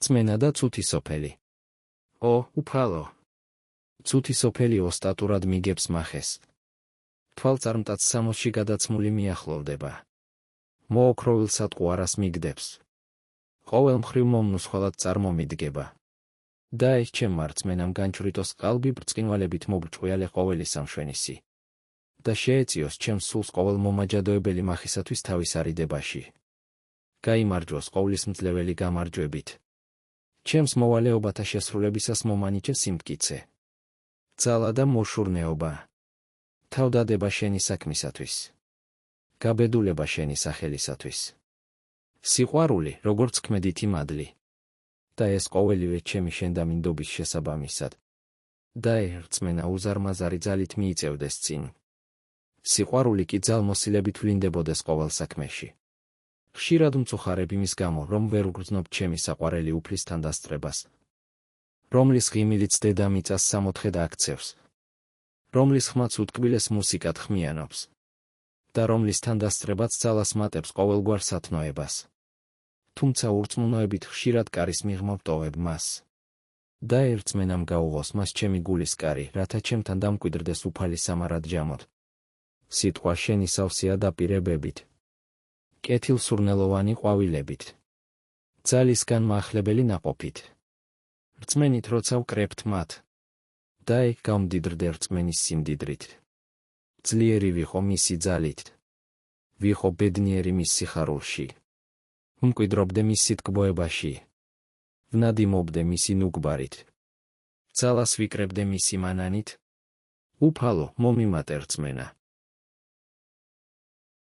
რწმენა და ცუთი სოფელი. უფალო. ცუთი სოფელი ოსტატურად მიგებს მახეს. თვალწარმტაც სამოსში გადაცმული მიახლოვდება. მოოქროვილ სატყუარას მიგდებს. ყოველ მხრივ მომნუსხველად წარმომიდგება. და ეს ჩემ მარწმენამ განჭვრიტოს ყალბი ბრწყინვალებით მოგჭყვიალე ყოველი სამშვენისი. და შეეწიოს ჩემს სულს ყოველ მომაჯადოებელი მახისათვის თავის არიდებაში. გაიმარჯვოს ყოვლისმძლეველი გამარჯვებით. ჩემს მოვალეობათა შესრულებისას მომანიჭე სიმტკიცე. ძალა და მოშურნეობა. თავდადება შენი საქმისათვის. გაბედულება შენი სახელისათვის. სიყვარული, როგორც ქმედითი მადლი. და ეს ყოველივე ჩემი შენდამინდობის შესაბამისად. და რწმენა უზარმაზარი ძალით მიიწევდეს წინ. სიყვარული კი ძალმოსილებით ვლინდებოდეს ყოველ საქმეში. ხშირად მწუხარებ იმის გამო, რომ ვერ უგრძნობ ჩემი საყვარელი უფლისთან დასწრებას. რომლის ღიმილიც დედამიწას სამოთხედ აქცევს. რომლის ხმაც უტკბილეს მუსიკად ხმიანობს. და რომლისთან დასწრებაც ძალას მატებს ყოველგვარ სათნოებას. თუმცა ურწმუნოებით ხშირად კარის მიღმა ვტოვებ მას. და რწმენამ გაუღოს მას ჩემი გულის კარი, რათა ჩემთან დამკვიდრდეს უფალი სამარად ჯამოთ. სიტყვა შენი სავსეა დაპირებებით. კეთილსურნელოვანი ყვავილებით. ძალისგან მაახლებელი ნაყოფით. რწმენით როცა ვკრებთ მათ. და გამდიდრდე რწმენის სიმდიდრით. ძლიერი ვიყო მისი ძალით. ვიყო ბედნიერი მის სიხარულში. ვმკვიდრობდე მის სიტკბოებაში. ვნადიმობდე მისი ნუგბარით. ძალას ვიკრებდე მისი მანანით. უფალო, მომიმატე რწმენა.